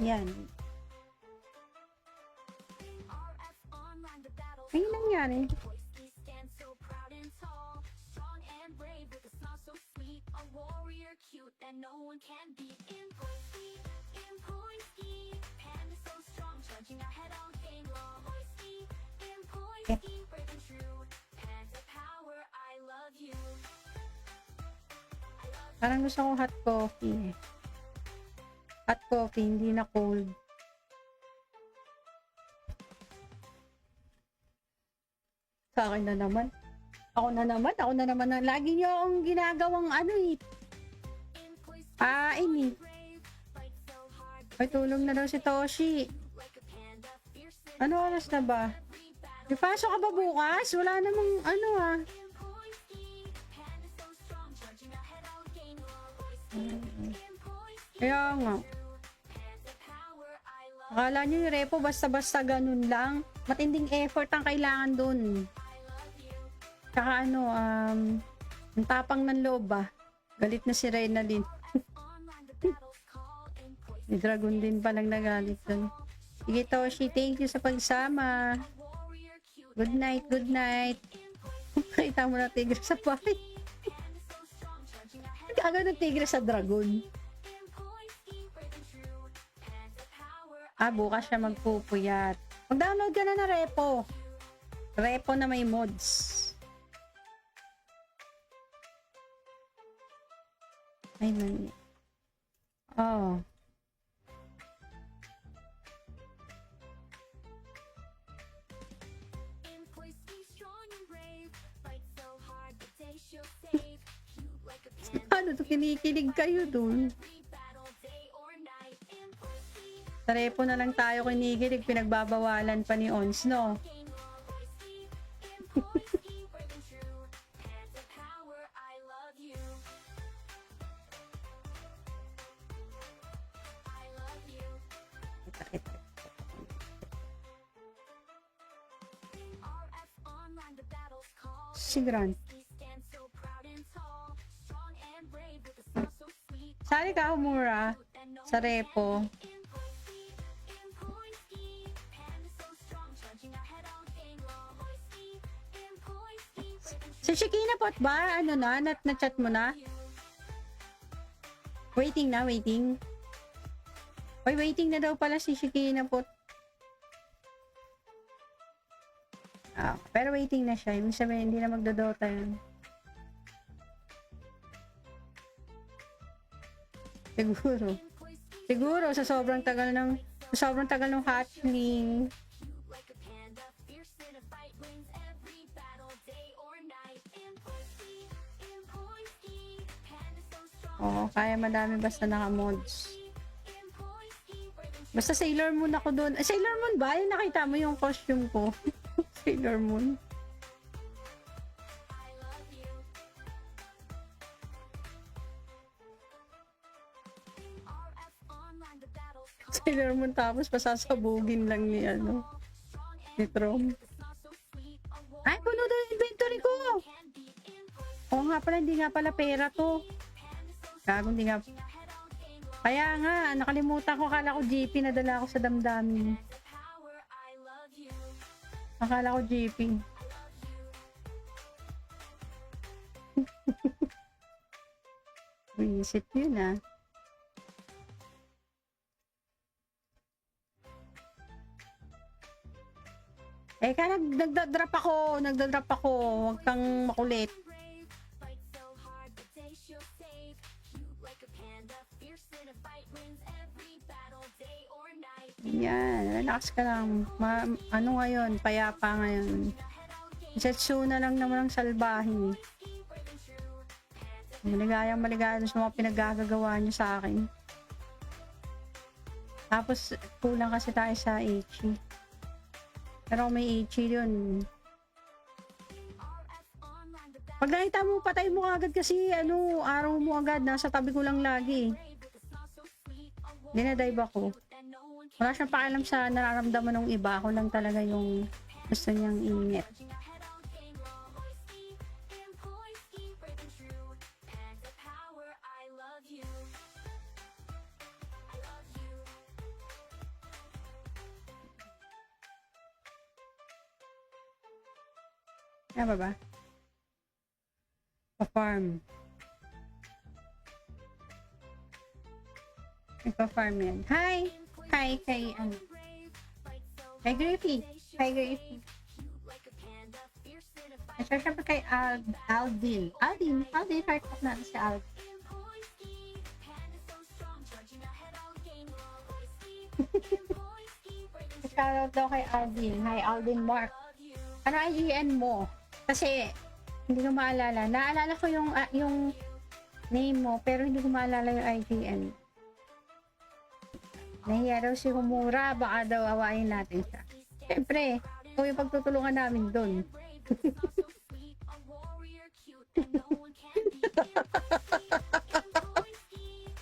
Yan. Ay, nangyari. Parang gusto ko hot coffee. Hot coffee, hindi na cold. Sa akin na naman. Ako na naman. Lagi niyo akong ginagawang ano eh. Pain eh. Ay, tulong na daw si Toshi. Ano oras na ba? May pasok ka ba bukas? Wala namang ano ah. Kaya nga. Akala nyo yung repo basta-basta ganun lang. Matinding effort ang kailangan dun. Tsaka ano, ang tapang ng loob ba? Galit na si Reyna din. May dragon din palang nagalit dun. Sige Toshi, thank you sa pagsama. Good night, good night. Kita mo na tigre sa bahay. Kagano ng tigre sa dragon. Bukas siya magpupuyat. Mag-download ka na ng repo. Repo na may mods. Ay, mali. Oh. Ano to, kinikilig kayo dun? Sa repo na lang tayo kinikilig, pinagbabawalan pa ni Ons, no? Si Grant. Sali ka, Humura, sa repo. Si Shikina Pot ba? Ano na? Na-chat mo na? Waiting na, waiting. Oy, waiting na daw pala si Shikina Pot. Pero waiting na siya. Ibig sabihin, hindi na magdodota yun. Siguro, sa sobrang tagal ng hatchling. Oo, kaya madami basta naka-mods. Basta Sailor Moon ako doon. Sailor Moon ba? Yung nakita mo yung costume ko. Sailor Moon. Sailor Moon tapos pasasabugin lang ni ano. Ni Trom. Ay, puno daw yung inventory ko! Oo nga pala, hindi nga pala pera to. Gago, hindi nga. Kaya nga, nakalimutan ko. Akala ko GP, nadala ako sa damdamin. Akala ko GP. Visit yun ah. Nagda-drop ako. Huwag kang makulit. Yan, relax ka lang. Ano ngayon? Payapa ngayon. Setsu na lang naman ang salbahe. Maligayang sa mga pinagagagawa niyo sa akin. Tapos, kulang kasi tayo sa Ichi. Pero kung may Ichi yun. Pag nakita mo, patay mo agad kasi araw mo agad. Nasa tabi ko lang lagi. Dinadive ako. Wala siyang pakialam sa nararamdaman ng iba. Ako lang talaga yung gusto niyang ingit. Ano ba? Pa-farm. Pa-farm yan. Hi! Hi, kay ano? Kay Griffy. Kay Griffy. At syempre kay Aldin. Aldin, heart up natin si Aldin. Shoutout daw kay Aldin. Hi, Aldin Mark. Ano IGN mo? Kasi, hindi ko maalala. Naalala ko yung name mo, pero hindi ko maalala yung IGN. Nahiya daw si Humura, baka daw awayin natin siya. Siyempre, kung yung pagtutulungan namin doon.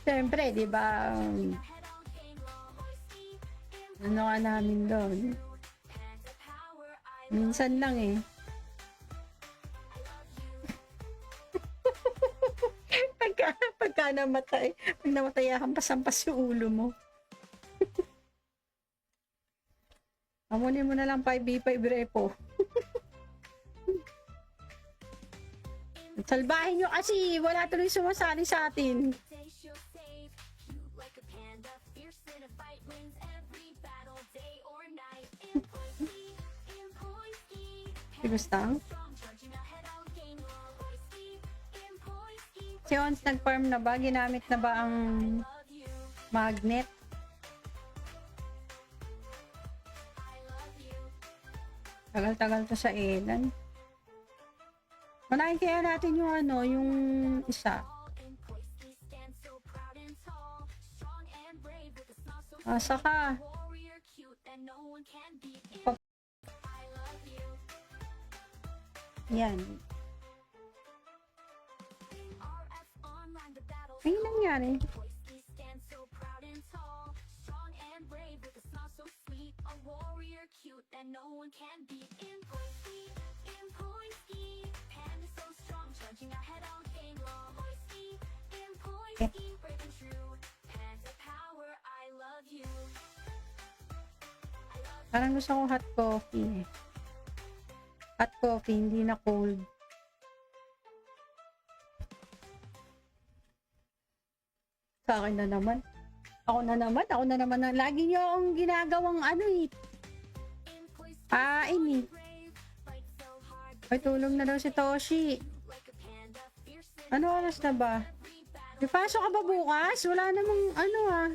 Siyempre, di ba? Ano ka namin doon? Minsan lang eh. pagka namatay, pag namatay hampas-hampas yung ulo mo. Amunin mo na lang 5v5 repo. Salbahin nyo kasi wala tuloy sumasali sa atin. Gustang? Si Ons nag-farm na ba? Ginamit na ba ang magnet? Tagal-tagal to sa Elan. Manahin kaya natin yung ano, yung isa. Saka yan. Ay, nangyari. Parang gusto ko hot coffee. Hot coffee, hindi na cold. Sa akin na naman. Ako na naman. Lagi niyo akong ginagawang ano eh. Ini. Ay, tulong na daw si Toshi. Ano oras na ba? Ipasok ka ba bukas? Wala namang ano ah.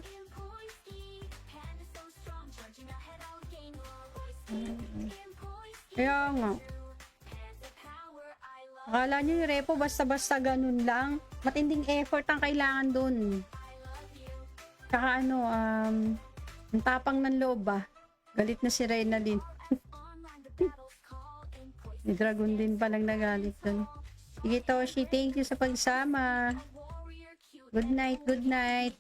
Kaya nga. Akala nyo yung repo basta-basta ganun lang. Matinding effort ang kailangan dun. Tsaka ano, ang tapang ng loob ba? Galit na si Reyna din. May dragon din palang nagalit dun. Sige Toshi, thank you sa pagsama. Good night, good night.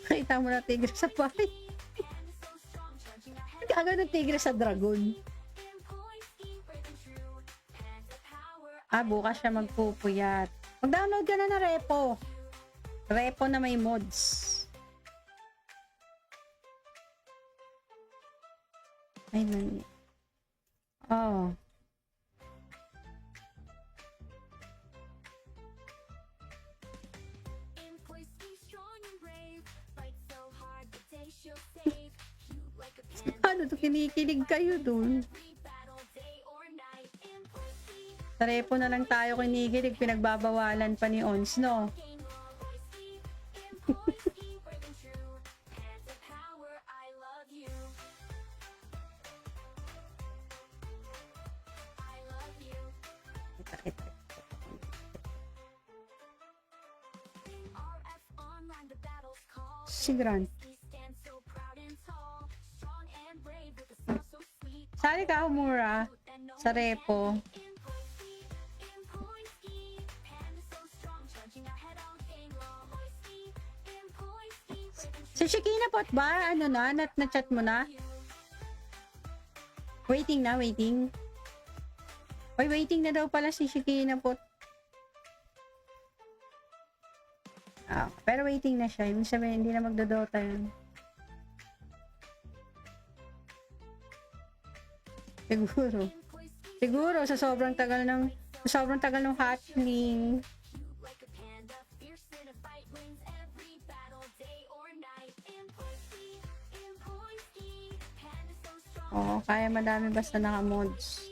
Kita mo na tigre sa bahay. Nagkaga ng tigre sa dragon. Bukas siya magpupuyat. Mag-download ka na na repo. Repo na may mods. Ay, nani. Oh. Ano to? Kinikilig kayo dun. Sa repo na lang tayo kinikilig. Pinagbabawalan pa ni Ons, no? Si Grant. Sali ka, Humura, sa repo. Si Shikina pot ba? Ano na? Na-chat mo na? Waiting na, waiting. Oy, waiting na daw pala si Shikina pot. Pero waiting na siya. Ibig sabihin, hindi na magdodota yun. Siguro. Siguro sa sobrang tagal ng hatchling. Oo, kaya madami basta naka-mods.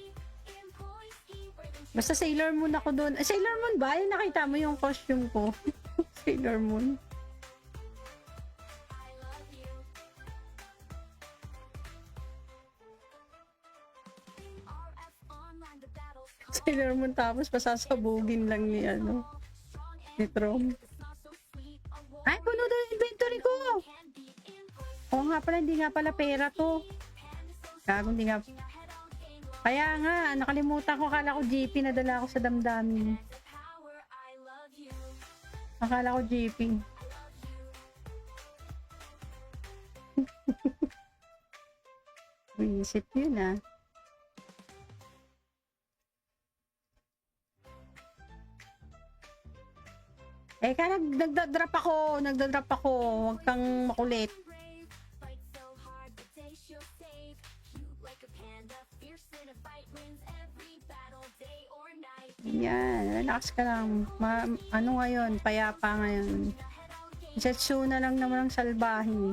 Basta Sailor Moon ako doon. Sailor Moon ba? Yung nakita mo yung costume ko. Sailor Moon. Sailor Moon tapos pasasabugin lang ni ni Trom. Ay, puno daw yung inventory ko! Oo nga pala, hindi nga pala pera to. Gago, hindi nga. Kaya nga, nakalimutan ko. Akala ko GP, nadala ko sa damdamin. Akala ko GP. Visit yun ah. Nagdadrop ako. Huwag kang makulit. Yan, relax ka lang. Ano ngayon? Payapa ngayon. Setsu na lang naman ang salbahe.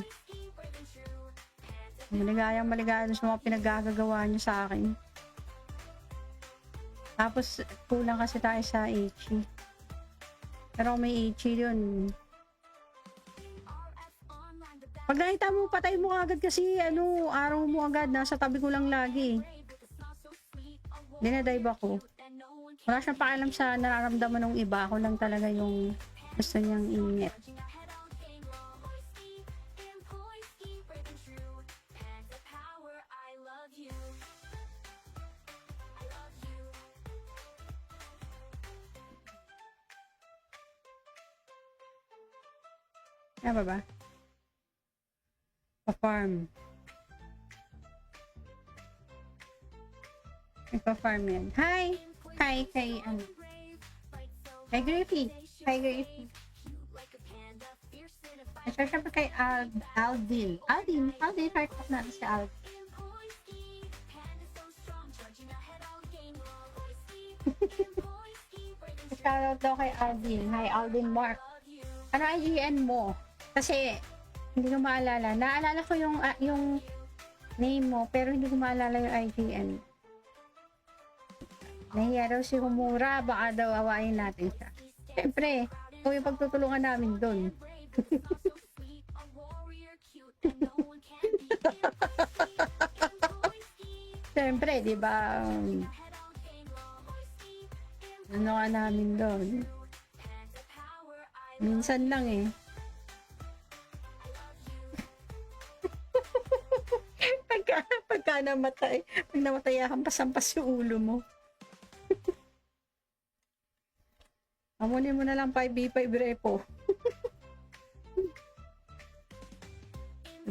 Maligayang sa mga pinaggagawa niyo sa akin. Tapos, kulang kasi tayo sa Ichi. Pero kung may Ichi yun. Pag nakita mo, patay mo agad kasi araw mo agad. Nasa tabi ko lang lagi. Dinadive ako. Wala siyang pakialam sa nararamdaman ng iba. Ako lang talaga yung gusto niyang inget. Ano ba? Pa-farm. Nagpa-farm yan. Hi! Hi, kay Griffy. Hi, Griffy. At syempre kay Aldin. Aldin, heart of natin si Aldin. Shoutout daw kay Aldin. Hi, Aldin Mark. Ano IGN mo? Kasi, hindi ko maalala. Naalala ko yung name mo, pero hindi ko maalala yung IGN. Nahiya daw si Humura, baka daw awayin natin siya. Siyempre, kung yung pagtutulungan namin doon. Siyempre, di ba? Ano ka namin doon? Minsan lang eh. Pagka namatay, pag namatay hampas-hampas yung ulo mo. Amunin mo na lang 5v5 repo.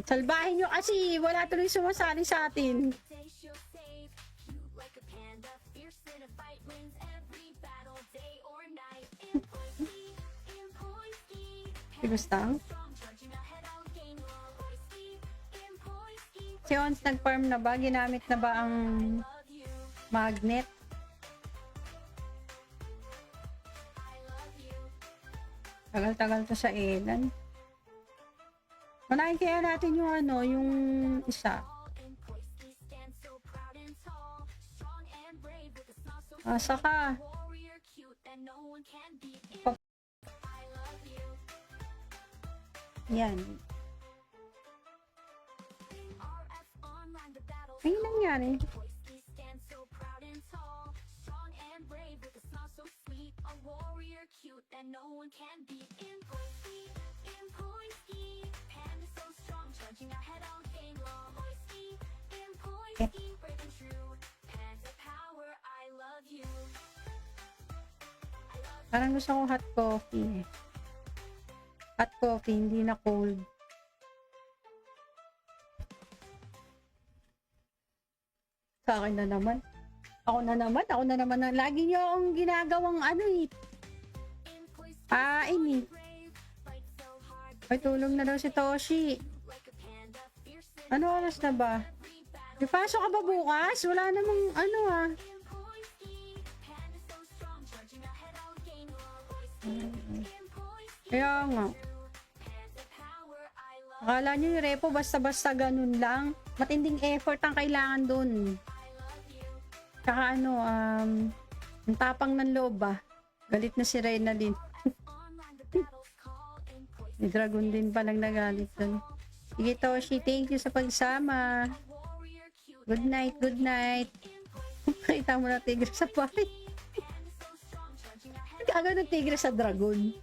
Salbahin nyo kasi wala tuloy sumasali sa atin. Gustang? Si Ons nag-farm na ba? Ginamit na ba ang magnet? Tagal-tagal to sa Elan. Manahin kaya natin yung yung isa. Saka yan. Ay, nangyari. Parang gusto ko hot coffee. Hot coffee, hindi na cold. Sa akin na naman. Ako na naman. Lagi niyo akong ginagawang pain eh. Ay, tulong na daw si Toshi. Ano oras na ba? May pasok ka ba bukas? Wala namang Kaya nga. Akala nyo yung repo basta-basta ganun lang. Matinding effort ang kailangan dun. Tsaka ano, ang tapang ng loob ba? Galit na si Reyna din. May dragon din palang nagalit dun. Sige Toshi, thank you sa pagsama. Good night, good night. Kita mo na tigre sa pari. Agad ng tigre sa dragon.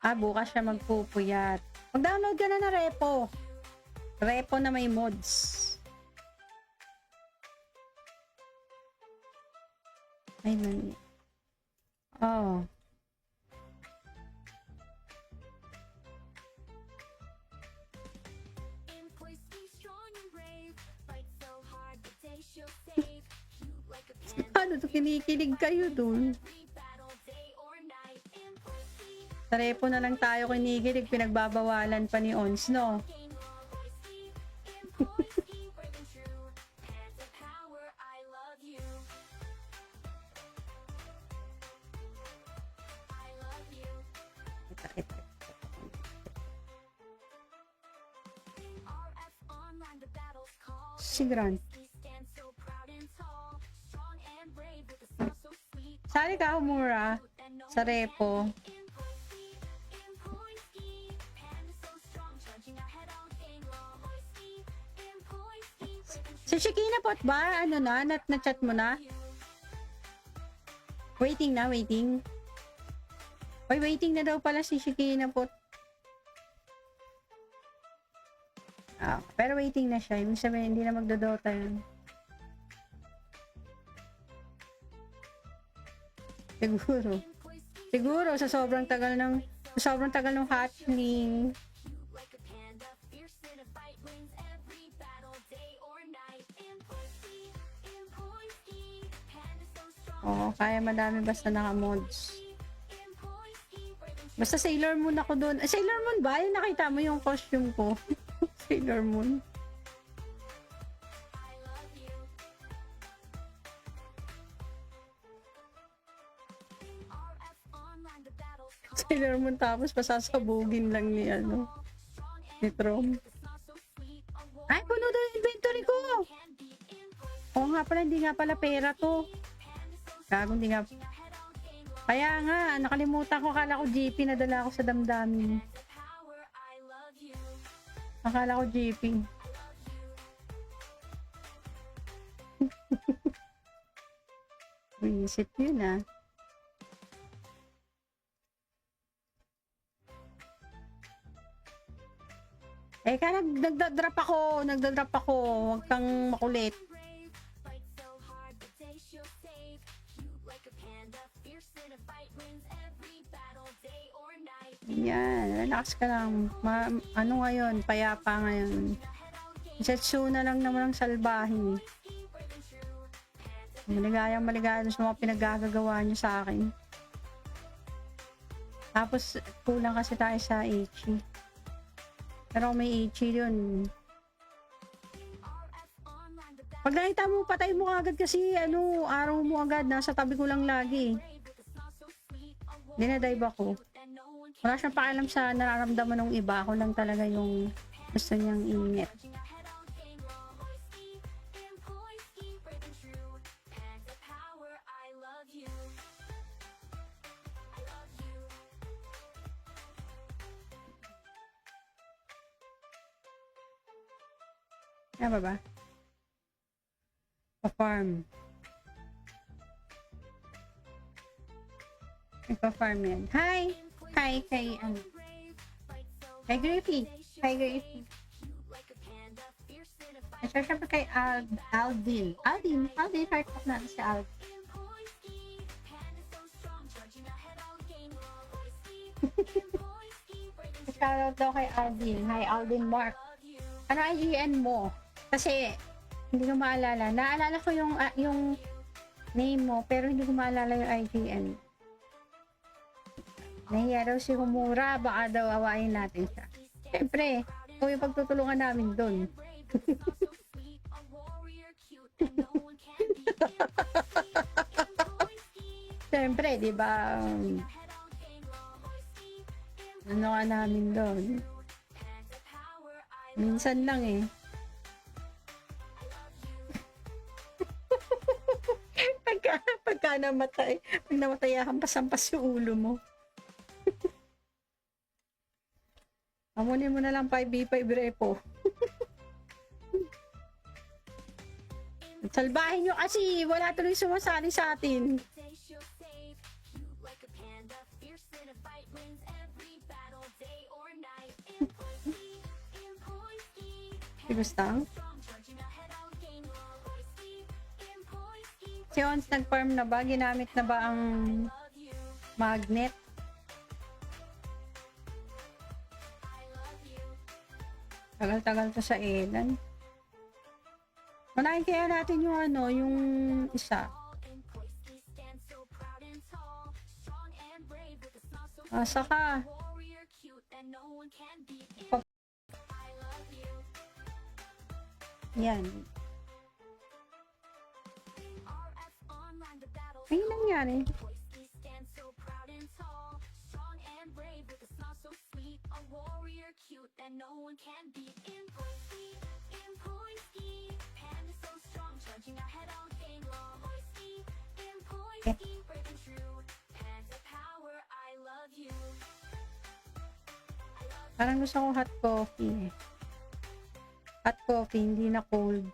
Bukas siya magpupuyat. Mag-download ka na ng repo. Repo na may mods. Ay, mali. Oh. Ano to, kinikilig kayo dun? Sa repo na lang tayo kinikilig, pinagbabawalan pa ni Ons, no? Si Grant. Sali ka, Humura, sa repo. Si Shikina Pot ba? Ano na? Na-chat mo na? Waiting na, waiting. Oy, waiting na daw pala si Shikina Pot. Pero waiting na siya. Ibig sabihin, hindi na magdodota yun. Siguro. Siguro, sa sobrang tagal ng hatchling. Oo, kaya madami basta naka-mods. Basta Sailor Moon ako doon. Sailor Moon ba? Yung nakita mo yung costume ko. Sailor Moon. Sailor Moon tapos pasasabugin lang ni ni Trom. Ay, puno daw yung inventory ko. Oo nga pala, hindi nga pala pera to. Gago, hindi nga. Kaya nga, nakalimutan ko. Akala ko GP, nadala ako sa damdamin. Akala ko GP. Visit yun nagda-drop ako. Huwag kang makulit. Yan, relax ka lang. Ano ngayon? Payapa ngayon. Setsu na lang naman ang salbahe. Maligayang sa mga pinaggagawa niyo sa akin. Tapos, kulang kasi tayo sa Ichi. Pero may Ichi yun. Pag nakita mo, patay mo agad kasi araw mo agad. Nasa tabi ko lang lagi. Dinadive ako. Wala siyang pakialam sa nararamdaman ng iba. Ako lang talaga yung gusto niyang init. Ano ba? Pa-farm. Pa-farm yan. Hi! Hi kay kay Griffy. Hi Griffy. At syempre kay Aldin. Aldin, heart of natin si Aldin. Shoutout daw kay Aldin. Hi Aldin Mark. Ano IGN mo? Kasi hindi ko maalala. Naalala ko yung name mo, pero hindi ko maalala yung IGN. Nahiya daw si Humura, baka daw awayin natin siya. Siyempre, ito yung pagtutulungan namin doon. Siyempre, di ba? Ano ka namin doon? Minsan lang eh. Pagka namatay, pag namatay, hampas-hampas yung ulo mo. Amunin mo na lang 5v5 repo. Salbahin nyo kasi wala tuloy sumasali sa atin. Gustang? Si Ons nag-farm na ba? Ginamit na ba ang magnet? Tagal-tagal to sa Elan. Unahin kaya natin yung ano, yung isa. Asa ka? Yan. Ay, nangyari. Parang gusto ko hot coffee. Hot coffee, hindi na cold.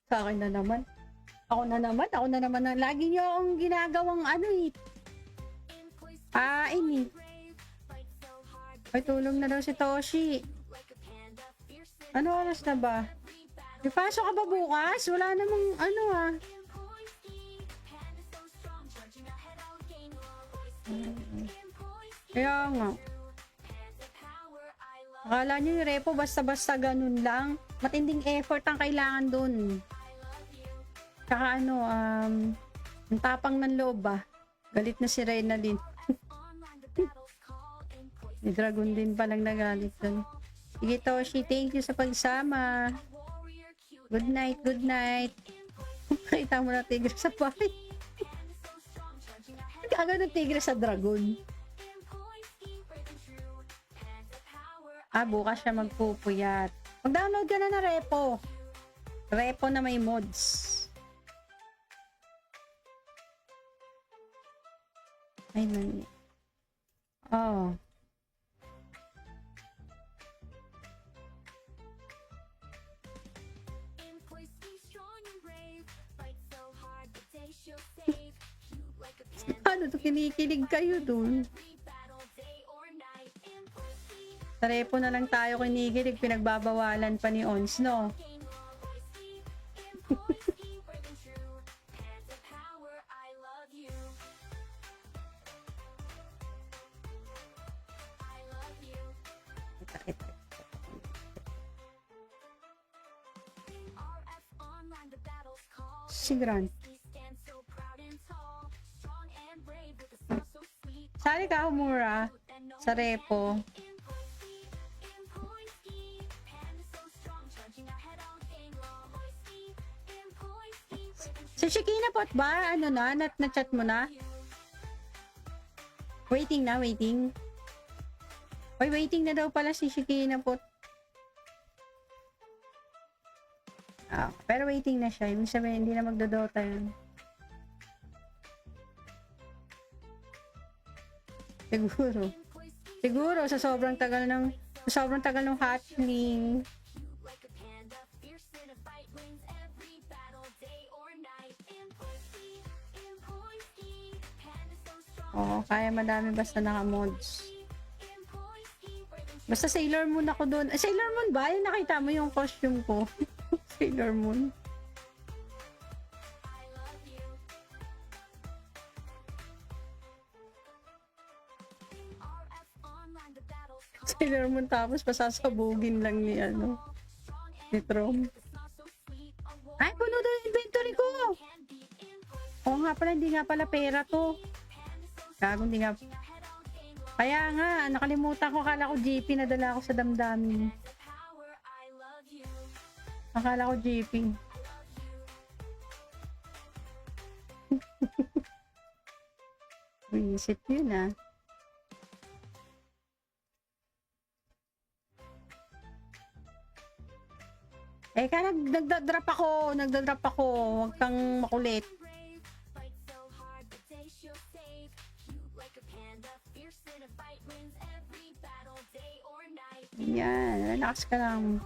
Sa akin na naman. Ako na naman. Lagi nyo akong ginagawang ano eh. Ini. Ay, tulog na daw si Toshi. Ano oras na ba? May pasok ka ba bukas? Wala namang ano ah. Kaya nga. Akala nyo yung repo basta-basta ganun lang. Matinding effort ang kailangan dun. Tsaka ano, ang tapang ng loob ba? Galit na si Reyna din. May dragon din palang nagalit dun. Sige Toshi, thank you sa pagsama. Good night, good night. Kita mo na tigre sa bahay. Kagano ng tigre sa dragon. Bukas siya magpupuyat. Mag-download ka na ng repo. Repo na may mods. Ay, mali. Oh. Ano to, kinikilig kayo dun? Sa repo na lang tayo kinikilig, pinagbabawalan pa ni Ons, no? Si Grant. Sali ka, Humura, sa repo. Si Shikina Pot ba? Ano na? Na-chat mo na? Waiting na, waiting. Oy, waiting na daw pala si Shikina Pot. Pero waiting na siya. Ibig sabihin, hindi na magdodota yun. Siguro, sa sobrang tagal ng hatchling. Oo, kaya madami basta naka-mods. Basta Sailor Moon ako doon. Sailor Moon ba? Yung nakita mo yung costume ko. Sailor Moon. Sailor Moon tapos pasasabugin lang ni ano. Ni Trom. Ay, puno daw yung inventory ko. Oo nga pala, hindi nga pala pera to. Gago, hindi nga. Kaya nga, nakalimutan ko. Akala ko GP, nadala ko sa damdamin. Akala ko GP. Visit yun ah. Nagda-drop ako. Huwag kang makulit. Yan, relax ka lang.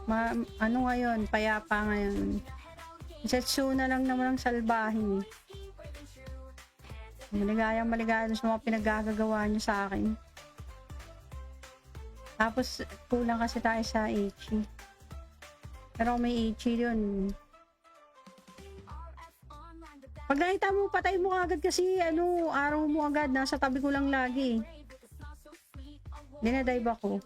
Ano ngayon, payapa ngayon. Setsu na lang naman ang salbahe. Maligayang sa mga pinaggagawa niyo sa akin. Tapos, kulang kasi tayo sa Ichi. Pero may Ichi yun. Pag nakita mo, patay mo agad kasi araw mo agad. Nasa tabi ko lang lagi. Dinadive ako.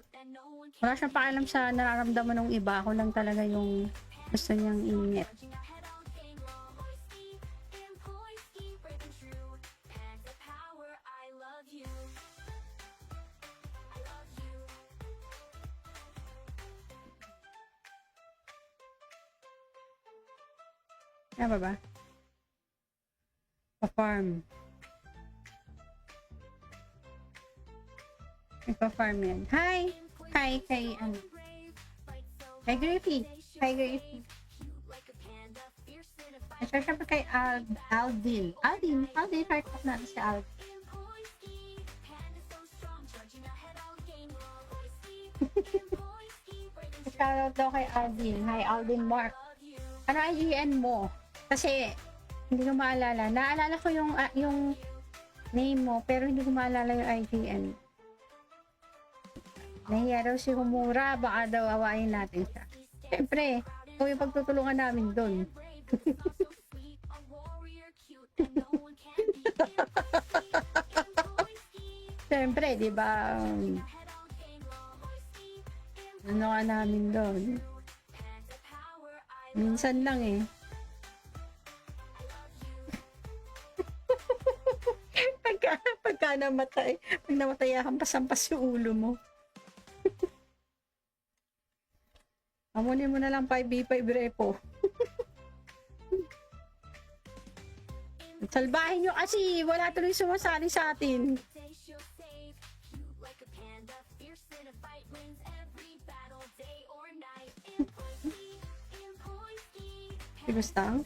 Wala siyang pakialam sa nararamdaman ng iba. Ako lang talaga yung gusto niyang ingit. Ano ba? Pa-farm. Pa-farm yan. Hi! Hi, kay Kay Griffy. Hi, Griffy. At syempre kay Aldin. Aldin, heart up natin si Aldin. Shoutout daw kay Aldin. Hi, Aldin Mark. Ano IGN mo? Kasi, hindi ko maalala. Naalala ko yung name mo, pero hindi ko maalala yung IGN. Nahiya daw si Humura, baka daw awayin natin siya. Siyempre, kung yung pagtutulungan namin doon. Siyempre, di ba? Ano ka namin doon? Minsan lang eh. pagka namatay, pag namatay, hampas-hampas yung ulo mo. Amunin mo na lang 5v5 repo. Salbahin nyo kasi wala tuloy sumasali sa atin. Gustang?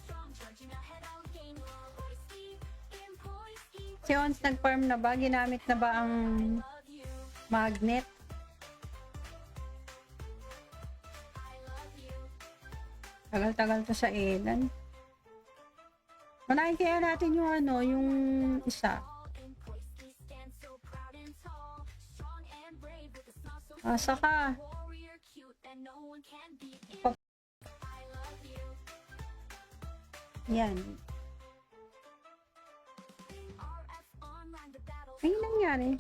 Si Ons nag-farm na ba? Ginamit na ba ang magnet? Tagal-tagal to sa Elan. Manahin kaya natin yung yung isa. Saka yan. Ay, nangyari.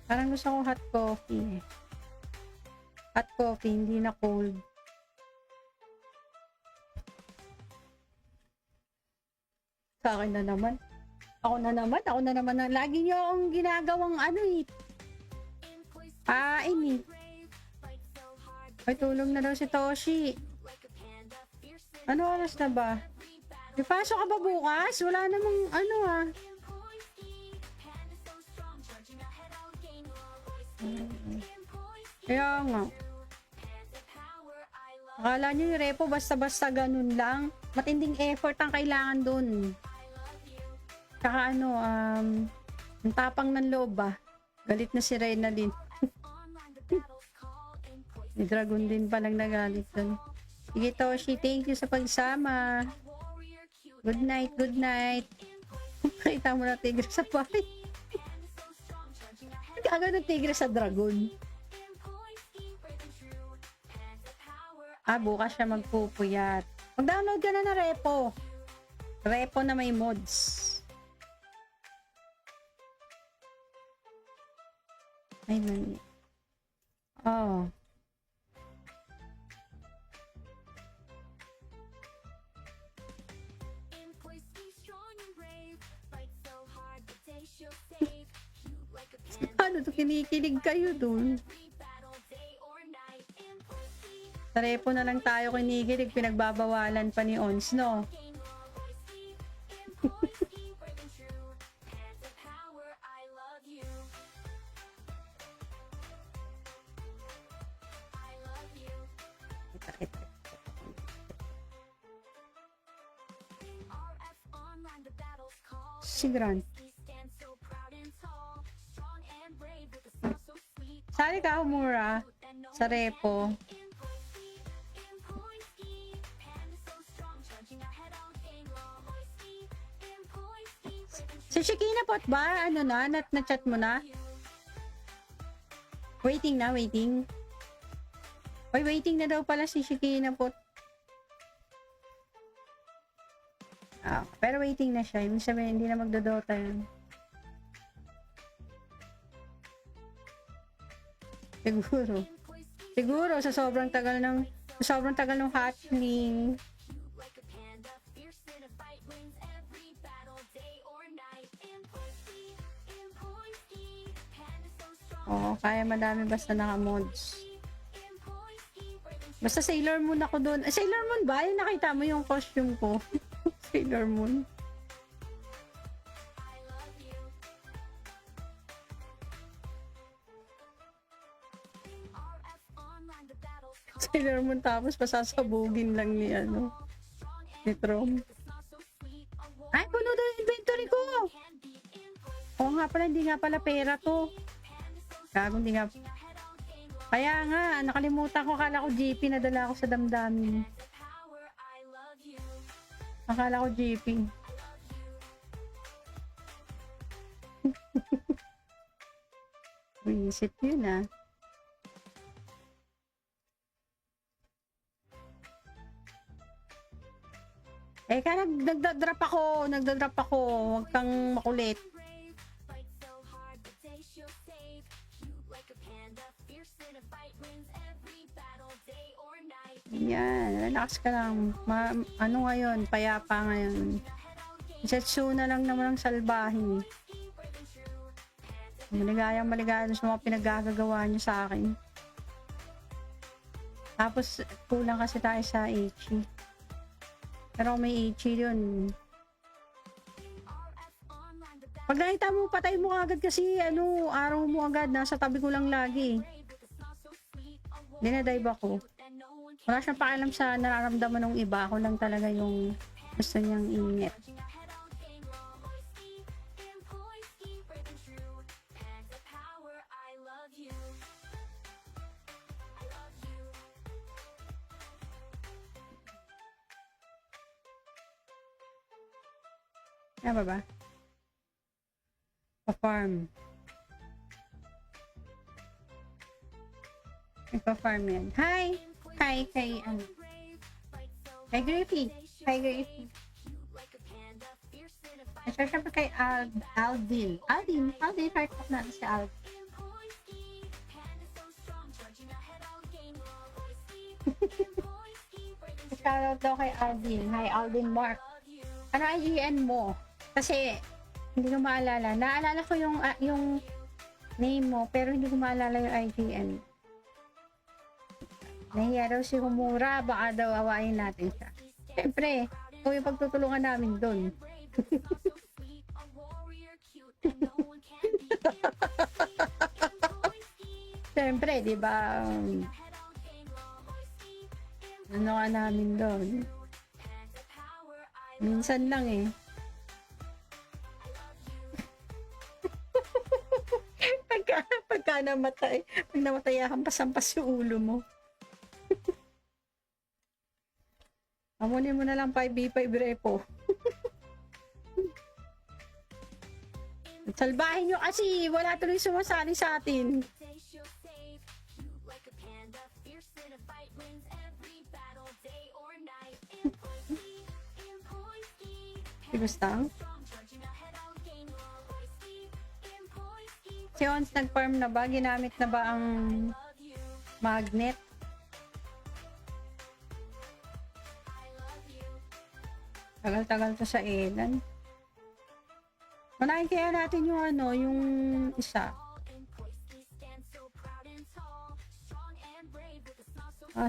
Parang gusto ko hot coffee. Hot coffee, hindi na cold. Sa akin na naman. Ako na naman. Lagi niyo akong ginagawang pain eh. Ay, tulong na daw si Toshi. Ano oras na ba? Ipasok ka ba bukas? Wala namang Kaya nga. Akala nyo yung repo basta-basta ganun lang. Matinding effort ang kailangan dun. Tsaka ang tapang ng loob ba? Galit na si Reyna din. May dragon din palang nagalit dun. Sige Toshi, thank you sa pagsama. Good night. Kita mo na tigre sa bahay. Nagkaga ng tigre sa dragon. Bukas siya magpupuyat. Mag-download ka na repo. Repo na may mods. Ay, mali. Paano to? Kinikilig kayo dun. Sa repo na lang tayo kinikilig, pinagbabawalan pa ni Ons, no? Si Grant. Sali ka, Humura, sa repo. Si Shikina pot ba? Ano na? Na-chat mo na? Waiting na, waiting. Oy, waiting na daw pala si Shikina pot. Pero waiting na siya. Ibig sabihin, hindi na magdodota yun. Siguro. Siguro, sa sobrang tagal ng hatchling. Oo, kaya madami basta naka-mods. Basta Sailor Moon ako doon. Sailor Moon ba? Yung nakita mo yung costume ko. Sailor Moon. Sailor Moon tapos pasasabugin lang ni ni Trom. Ay, puno daw yung inventory ko! Oo nga pala, hindi nga pala pera to. Gago, hindi nga. Kaya nga, nakalimutan ko, akala ko GP, nadala ako sa damdamin. Akala ko GP. Visit yun nagda-drop ako. Huwag kang makulit. Yan, relax ka lang. Ano ngayon? Payapa ngayon. Setsu na lang naman ang salbahe. Maligayang sa mga pinagagagawa niyo sa akin. Tapos, kulang kasi tayo sa Ichi. Pero kung may Ichi yun. Pag nakita mo, patay mo agad kasi araw mo agad. Nasa tabi ko lang lagi. Dinadive ako. Wala siyang pakialam sa nararamdaman ng iba. Ako lang talaga yung gusto niyang inget. Ano ba? Pa-farm. Nagpa-farm yan. Hi! Hi, kay Griffy. Hi, Griffy. At syempre kay Aldin. Aldin, heart of natin si Aldin. Shoutout daw kay Aldin. Hi, Aldin Mark. Ano IGN mo? Kasi, hindi ko maalala. Naalala ko yung name mo, pero hindi ko maalala yung IGN. Nahiya daw si Humura, baka daw awayin natin siya. Siyempre, kung yung pagtutulungan namin doon. Siyempre, di ba? Ano ka namin doon? Minsan lang eh. Pagka namatay, pag namatay hampas-hampas yung ulo mo. Amunin mo na lang 5v5 repo. Salbahin nyo kasi wala tuloy sumasali sa atin. Gustang? Si Ons nag-farm na ba? Ginamit na ba ang magnet? Tagal-tagal to sa Elan. Manahin kaya natin yung ano, yung isa.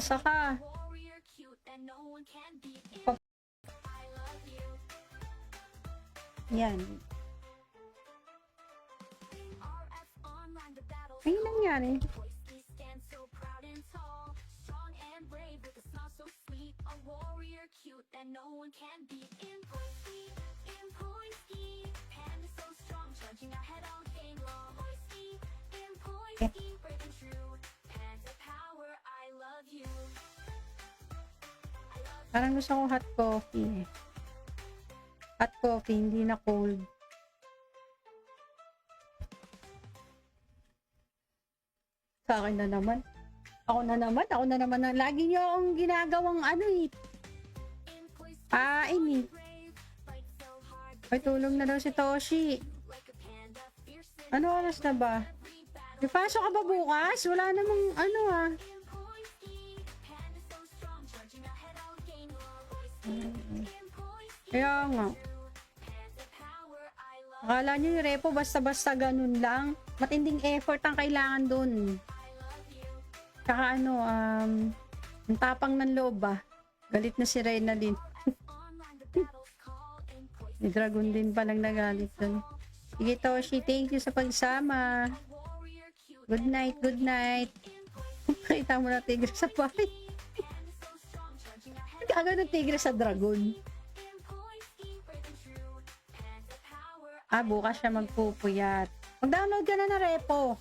Saka, yan. Ayun nangyari. Parang gusto ko hot coffee. Hot coffee, hindi na cold. Sa akin na naman. Ako na naman. Lagi niyo akong ginagawang ano eh. Pain eh. Ay, tulong na daw si Toshi. Ano oras na ba? May pasok ka ba bukas? Wala namang ano ah. Kaya nga. Akala nyo yung repo basta-basta ganun lang. Matinding effort ang kailangan dun. Tsaka ano, ang tapang ng loob ba? Galit na si Reyna din. May dragon din palang nagalit dun. Sige Toshi, thank you sa pagsama. Good night, good night. Kita mo na tigre sa bahay. Agad ng tigre sa dragon. Bukas siya magpupuyat. Mag-download ka na ng repo.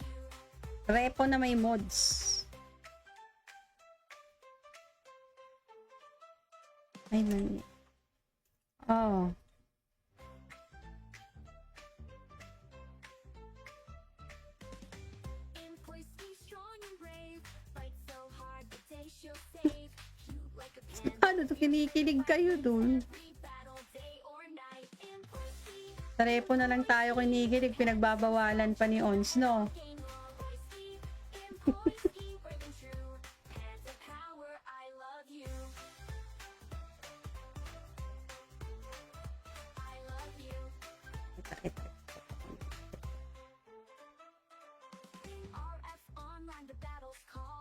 Repo na may mods. Ay, nani. Oh. Ano to, kinikilig kayo dun? Sa repo na lang tayo kinikilig, pinagbabawalan pa ni Ons, no?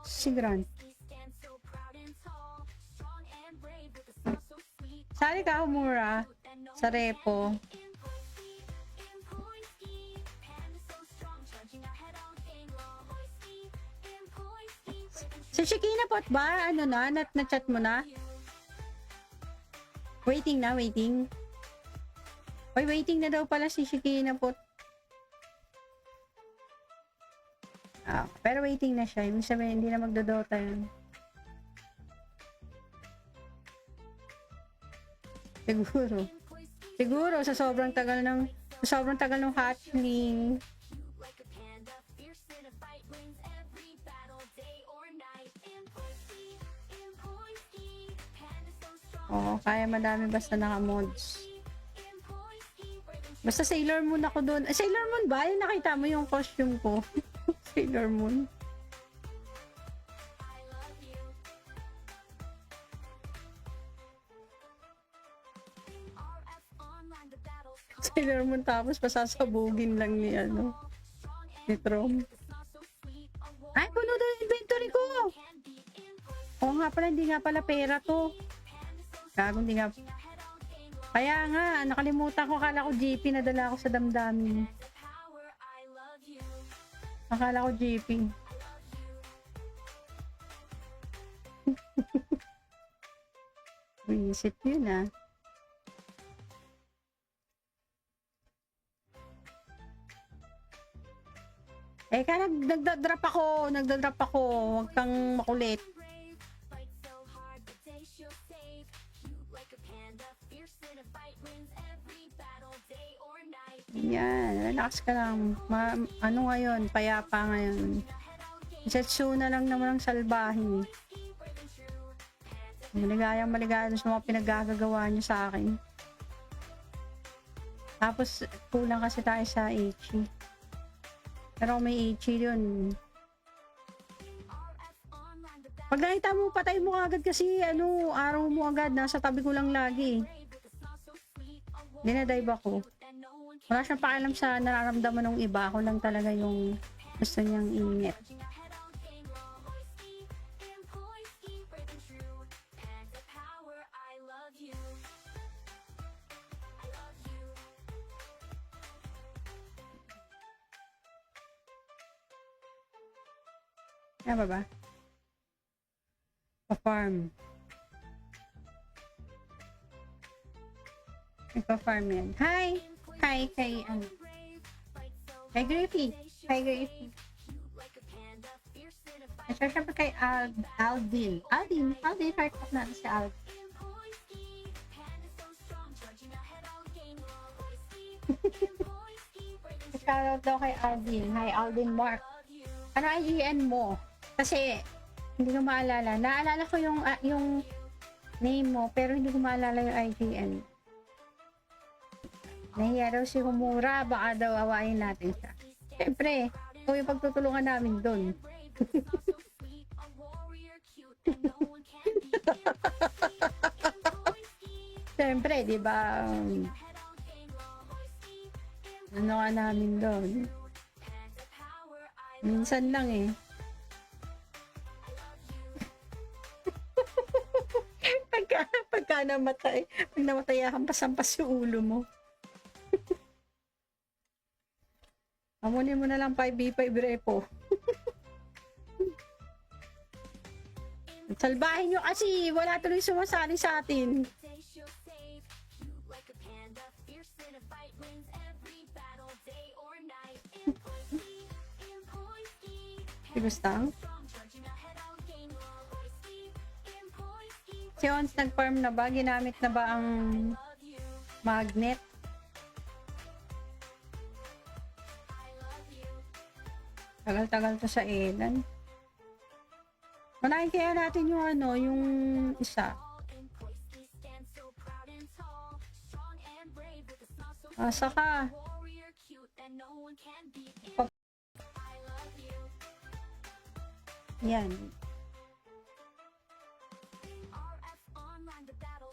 Si Grant. Sali ka, Humura, sa repo. Si Shikina Pot ba? Ano na? Na-chat mo na? Waiting na, waiting. Oy, waiting na daw pala si Shikina Pot. Pero waiting na siya. Ibig sabihin, hindi na magdodota yun. Siguro, sa sobrang tagal ng hotling. Oo, kaya madami basta naka-mods. Basta Sailor Moon ako doon. Sailor Moon ba? Yung nakita mo yung costume ko. Sailor Moon. Sailor Moon tapos pasasabugin lang ni ano. Ni Trom. Ay, puno daw yung inventory ko. Oo nga pala, hindi nga pala pera to. Gago, hindi nga. Kaya nga, nakalimutan ko. Akala ko GP, nadala ako sa damdamin. Akala ko GP. Visit yun ah. Nagda-drop ako. Huwag kang makulit. Yan, relax ka lang. Ano ngayon, payapa ngayon. Setsu na lang naman ang salbahe. Maligaya sa mga pinaggagawa niyo sa akin. Tapos, kulang kasi tayo sa Ichi. Pero may Ichi yun. Pag nakita mo, patay mo agad kasi araw mo agad. Nasa tabi ko lang lagi. Dinadive ako. Wala siyang pakialam sa nararamdaman ng iba. Ako lang talaga yung gusto niyang ingit. Ano ba? Pa-farm. Pa-farm yan. Hi! Hi kay ano? Kay Griffy. Kay Griffy. At syempre kay Aldin. Aldin, heart of natin si Aldin. Shoutout daw kay Aldin. Hi Aldin Mark. Ano IGN mo? Kasi hindi ko maalala. Naalala ko yung name mo, pero hindi ko maalala yung IGN. Nahiya daw si Humura, baka daw awayin natin siya. Siyempre, ito yung pagtutulungan namin doon. Siyempre, di ba? Ano ka namin doon? Minsan lang eh. pagka namatay, pag namatay, hampas-hampas yung ulo mo. Amunin mo na lang 5v5 repo. Salbahin nyo kasi wala tuloy sumasali sa atin. Gustang? Si Ons nag-farm na ba? Ginamit na ba ang magnet? Tagal-tagal to sa Elan. Unahin kaya natin yung ano, yung isa. Saka yan.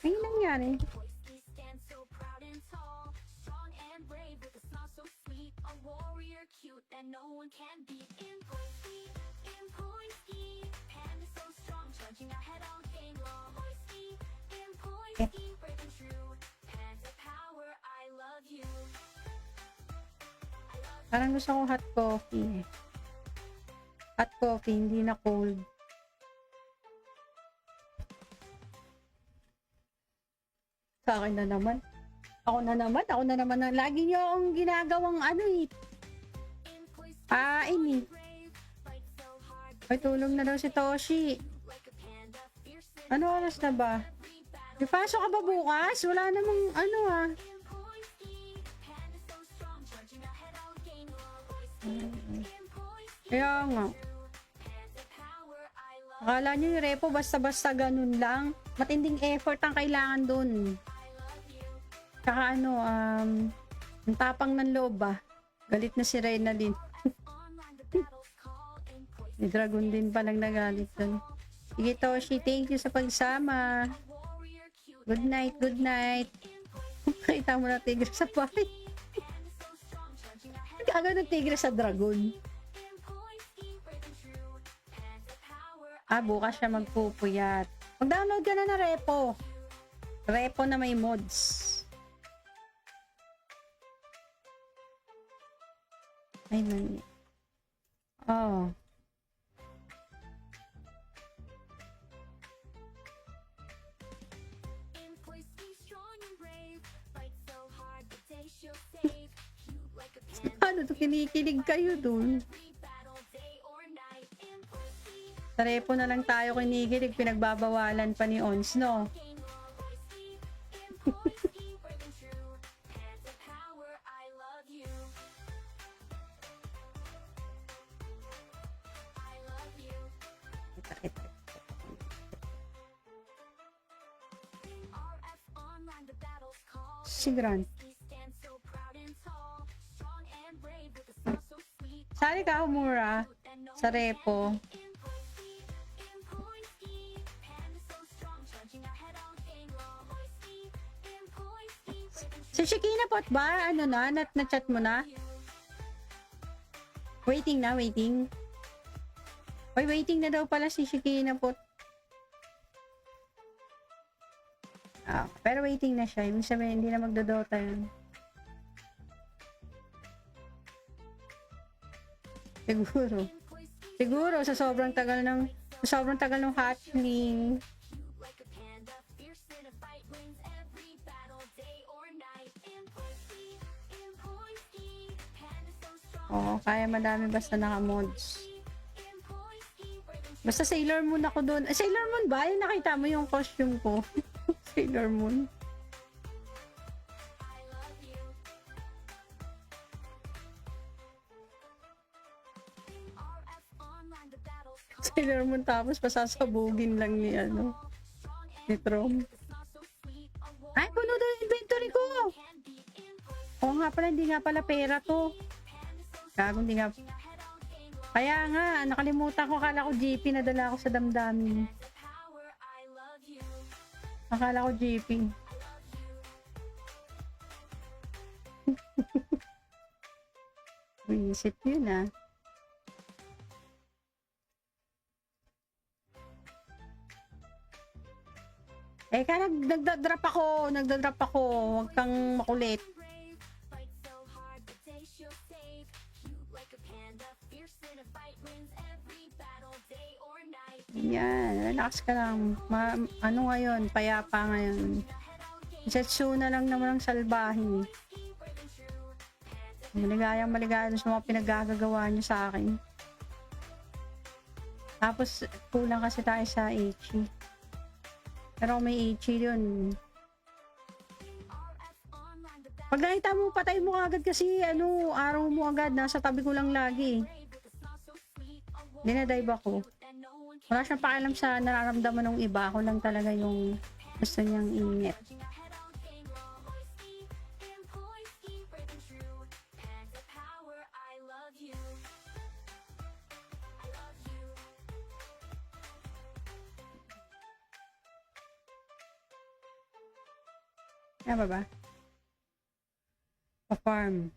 Ay, nangyari. Parang gusto ko hot coffee. Hot coffee, hindi na cold. Sa akin na naman. Ako na naman. Lagi nyo akong ginagawang ano eh. Ini. Ay, tulog na daw si Toshi. Ano oras na ba? May pasok ka ba bukas? Wala namang ano ah. Kaya nga. Akala nyo yung repo basta-basta ganun lang. Matinding effort ang kailangan dun. Tsaka ano, ang tapang ng loob ba? Galit na si Reyna din. May dragon din palang nagalit dun. Sige Toshi, thank you sa pagsama. Good night, good night. Kita mo na tigre sa bahay. Kagano ng tigre sa dragon. Bukas siya magpupuyat. Mag-download ka na ng repo. Repo na may mods. Ay, mani. Oh. Ano to, kinikilig kayo dun? Sa repo na lang tayo kinikilig, pinagbabawalan pa ni Ons, no? Si Grant. Sali ka, Humura, sa repo. Si Si Shikina pot ba? Ano na chat mo na? Waiting na, waiting. Oy, waiting na daw pala si Shikina pot. Pero waiting na siya. Ibig sabihin, hindi na magdodota yun. Siguro. Siguro, sa sobrang tagal ng hatchling. Oo, kaya madami basta naka-mods. Basta Sailor Moon ako doon. Sailor Moon ba? Yung nakita mo yung costume ko. Sailor Moon. Sailor Moon tapos pasasabugin lang ni ni Trom. Ay, puno daw yung inventory ko. Oo nga pala, hindi nga pala pera to. Gago, hindi nga. Kaya nga, nakalimutan ko. Akala ko GP, nadala ako sa damdamin. Akala ko GP. Visit yun Kaya nagda-drop ako. Huwag kang makulit. Yan, relax ka lang. Ano ngayon? Payapa ngayon. Setsu na lang naman ang salbahe. Maligayang sa mga pinagagagawa niyo sa akin. Tapos, kulang kasi tayo sa Ichi. Pero kung may Ichi yun. Pag nakita mo, patay mo agad kasi araw mo agad. Nasa tabi ko lang lagi. Dinadive ako. Wala siyang pakialam sa nararamdaman ng iba. Ako lang talaga yung gusto niyang ingit. Ano ba? Pa-farm.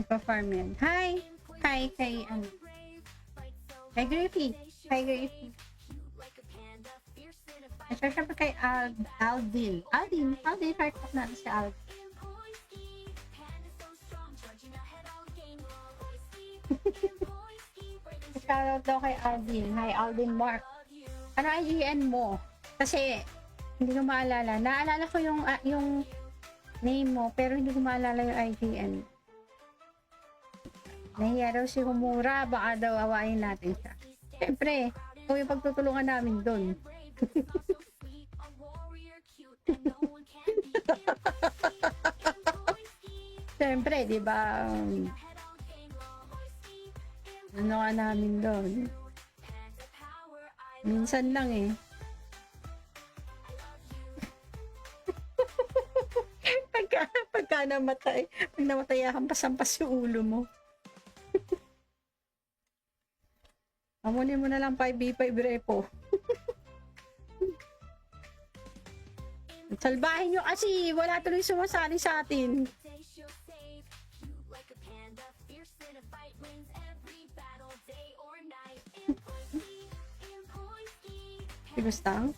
Pa-farm yan. Hi! Kay Griffy. Kay Griffy. At syempre kay Aldin. Aldin, heart up natin si Aldin. Shoutout daw kay Aldin. Hi, Aldin Mark. Ano IGN mo? Kasi, hindi ko maalala. Naalala ko yung name mo, pero hindi ko maalala yung IGN. Nahiya daw si Humura, baka daw awayin natin siya. Siyempre, kung yung pagtutulungan namin doon. Siyempre, di ba? Ano ka namin doon? Minsan lang pagka namatay, pag namatay hampas-hampas yung ulo mo. Amunin mo na lang 5v5 repo. Salbahin nyo kasi wala tuloy sumasali sa atin. Gustang?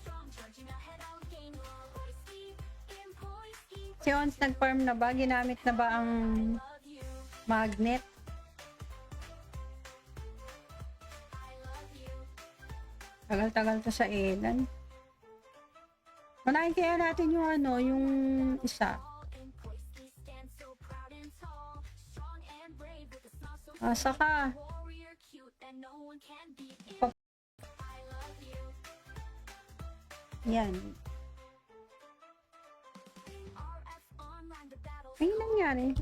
Si Ons nag-farm na ba? Ginamit na ba ang magnet? Tagal-tagal to sa Elan. Manahin kaya natin yung isa. Saka yan. Ay, nangyari.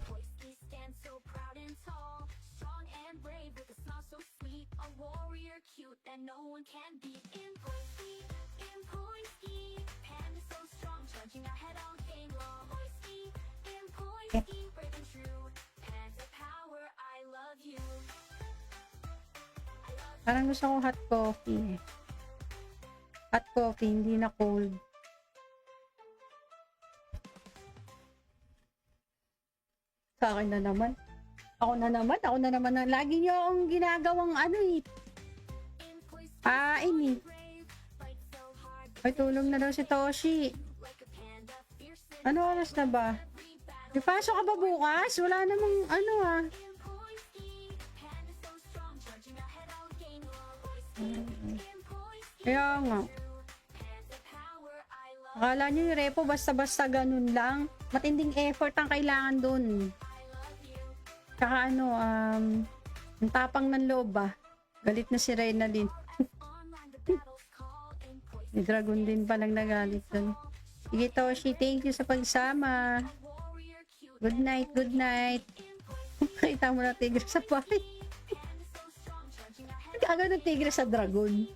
Parang gusto ko hot coffee. Hot coffee, hindi na cold. Sa akin na naman. Ako na naman. Lagi niyo akong ginagawang ano eh. Pain eh. Ay, tulong na daw si Toshi. Ano oras na ba? May pasok ka ba bukas? Wala namang ano ah. Kaya nga. Akala nyo yung repo basta-basta ganun lang. Matinding effort ang kailangan dun. Tsaka ano, ang tapang ng loob ba? Galit na si Reyna din. May dragon din palang nagalit dun. Sige Toshi, thank you sa pagsama. Good night, good night. Kita mo na tigre sa bahay. Nagkagano tigre sa dragon.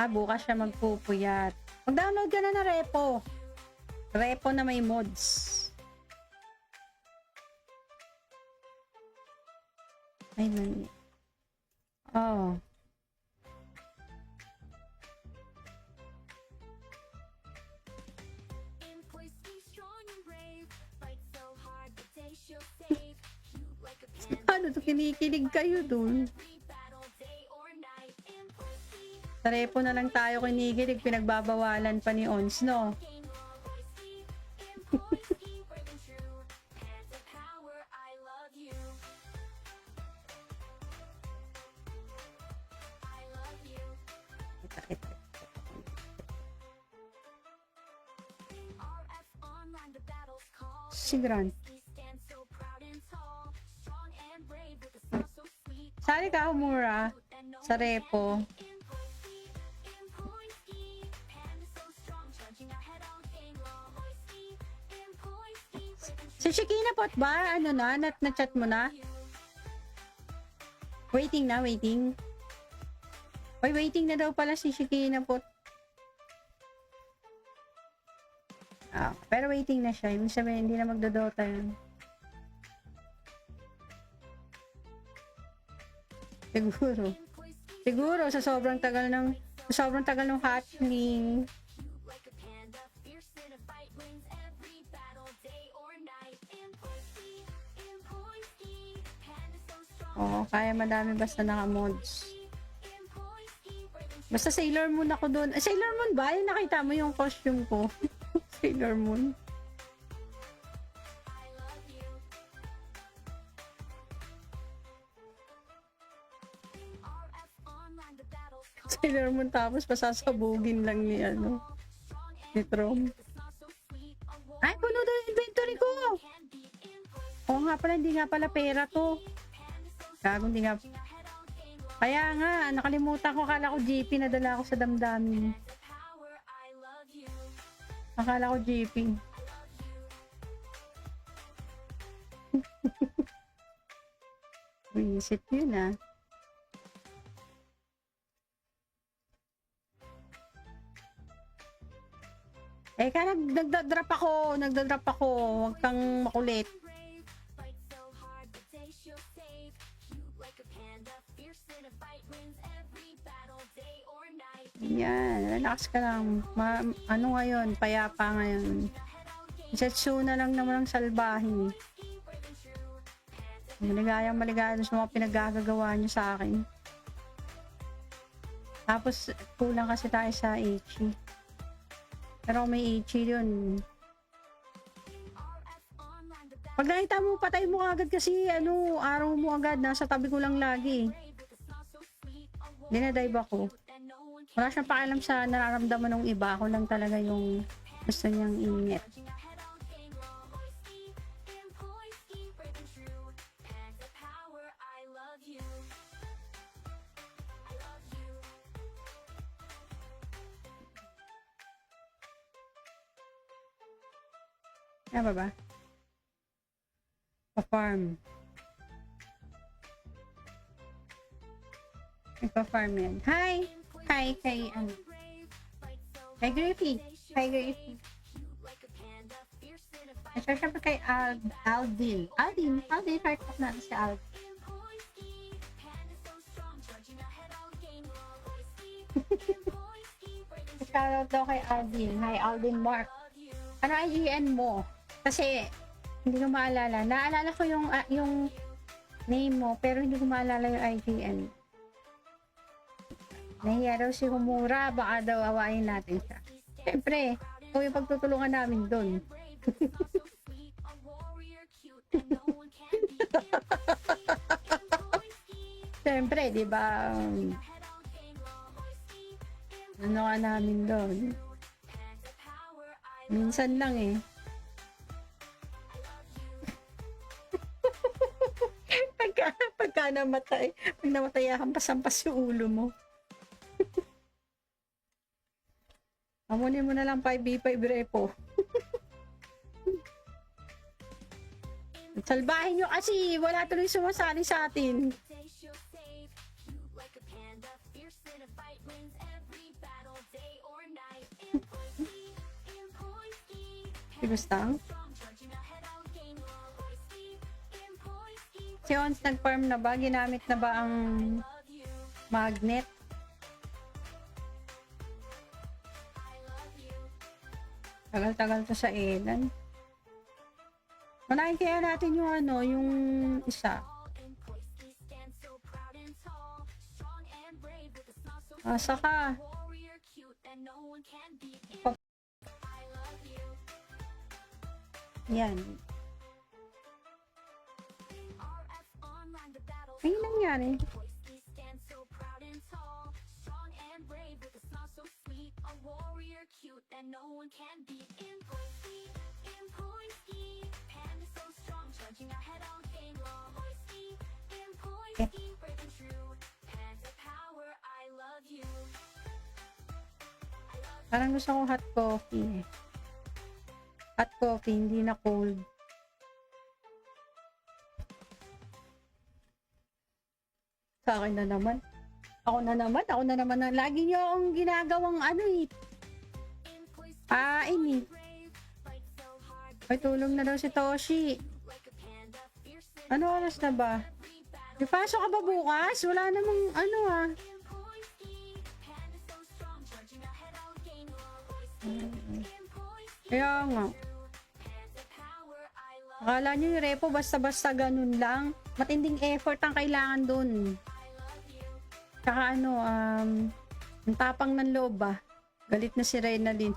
Bukas siya magpupuyat. Mag-download ka na na repo. Repo na may mods. Ay, mali. Oh. Ano to, kinikilig kayo dun? Sa repo na lang tayo kinikilig, pinagbabawalan pa ni Ons, no? Si Grant. Sali ka, Humura, sa repo. Si Shikina pot ba? Ano na? Na-chat mo na? Waiting na, waiting. Oy, waiting na daw pala si Shikina pot. Pero waiting na siya. Ibig sabihin, hindi na magdodota yun. Siguro, sa sobrang tagal ng hatchling. Oo, kaya madami basta naka-mods. Basta Sailor Moon ako doon. Sailor Moon ba? Yung nakita mo yung costume ko. Sailor Moon. Sailor Moon tapos pasasabugin lang ni ano. Ni Trom. Ay, puno daw yung inventory ko! Oo nga pala, hindi nga pala pera to. Gago, hindi nga. Kaya nga, nakalimutan ko. Akala ko GP, nadala ko sa damdamin. Akala ko GP. Visit yun ah. Nagda-drop ako. Huwag kang makulit. Yan, relax ka lang. Ano ngayon? Payapa ngayon. Setsu na lang naman ang salbahin. Maligayang sa mga pinagagagawa niyo sa akin. Tapos, kulang kasi tayo sa Ichi. Pero kung may Ichi yun. Pag nakita mo, patay mo agad kasi araw mo agad. Nasa tabi ko lang lagi. Dinadive ako. Wala siyang pakialam sa nararamdaman ng iba. Ako lang talaga yung gusto niyang inget. Ano ba? Pa-farm. Nagpa-farm yan. Hi! Hi, kay Hi, Griffy. Hi, Griffy. At syempre kay Aldin. Aldin, heart of natin si Aldin. Shoutout daw kay Aldin. Hi, Aldin Mark. Ano IGN mo? Kasi, hindi ko maalala. Naalala ko yung name mo, pero hindi ko maalala yung IGN. Nahiya daw si Humura, baka daw awayin natin siya. Siyempre, kung yung pagtutulungan namin doon. Siyempre, di ba? Ano ka namin doon? Minsan lang eh. pagka namatay, pag namatay, hampas-hampas yung ulo mo. Amunin mo na lang 5v5 repo. Salbahin nyo kasi wala tuloy sumasali sa atin. Gustang? Si Ons nag-farm na ba? Ginamit na ba ang magnet? Tagal-tagal to sa Elan. Manahin kaya natin yung ano, yung isa. Saka yan. Ay, nangyari. Parang gusto ko hot coffee. Hot coffee, hindi na cold. Sa akin na naman. Ako na naman. Lagi nyo akong ginagawang ano eh. Ini. Ay, tulong na daw si Toshi. Ano oras na ba? May pasok ka ba bukas? Wala namang ano ah. Kaya nga. Akala nyo yung repo basta-basta ganun lang. Matinding effort ang kailangan dun. Tsaka ano, ang tapang ng loob ba? Galit na si Reyna din.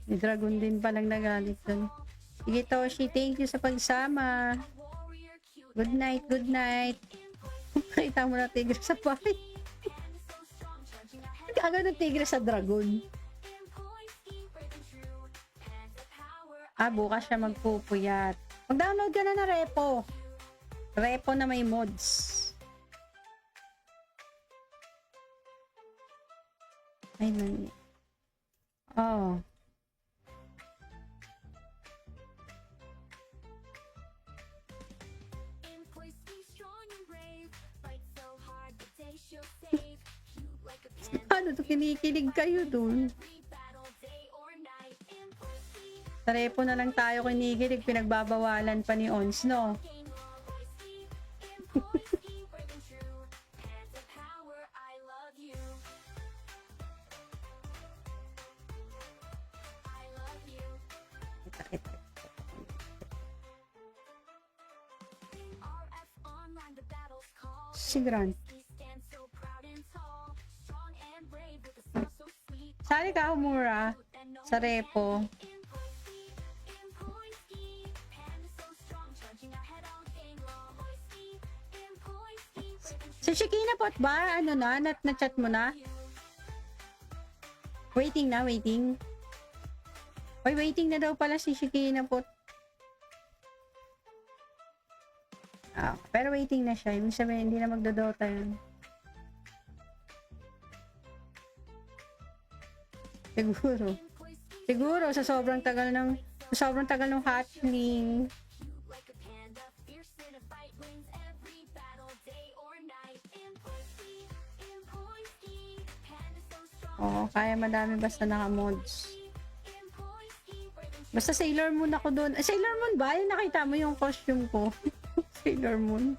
May dragon din palang nagalit dun. Sige Toshi, thank you sa pagsama. Good night, good night. Nakita mo na tigre sa bahay. Agad ng tigre sa dragon. Bukas siya magpupuyat. Mag-download ka na na repo. Repo na may mods. Ay, nani. Oh. Ano to, kinikilig kayo dun? Sa repo na lang tayo kinikilig, pinagbabawalan pa ni Ons, no? Si Grant. Sali ka, Humura, sa repo. Si Shikina Pot ba? Ano na? Na-chat mo na? Waiting na, waiting. Oy, waiting na daw pala si Shikina Pot. Pero waiting na siya. Ibig sabihin, hindi na magdodota yun. Siguro, sa sobrang tagal ng hotling. Oo, kaya madami basta naka-mods. Basta Sailor Moon ako doon. Sailor Moon ba? Yung nakita mo yung costume ko. Sailor Moon.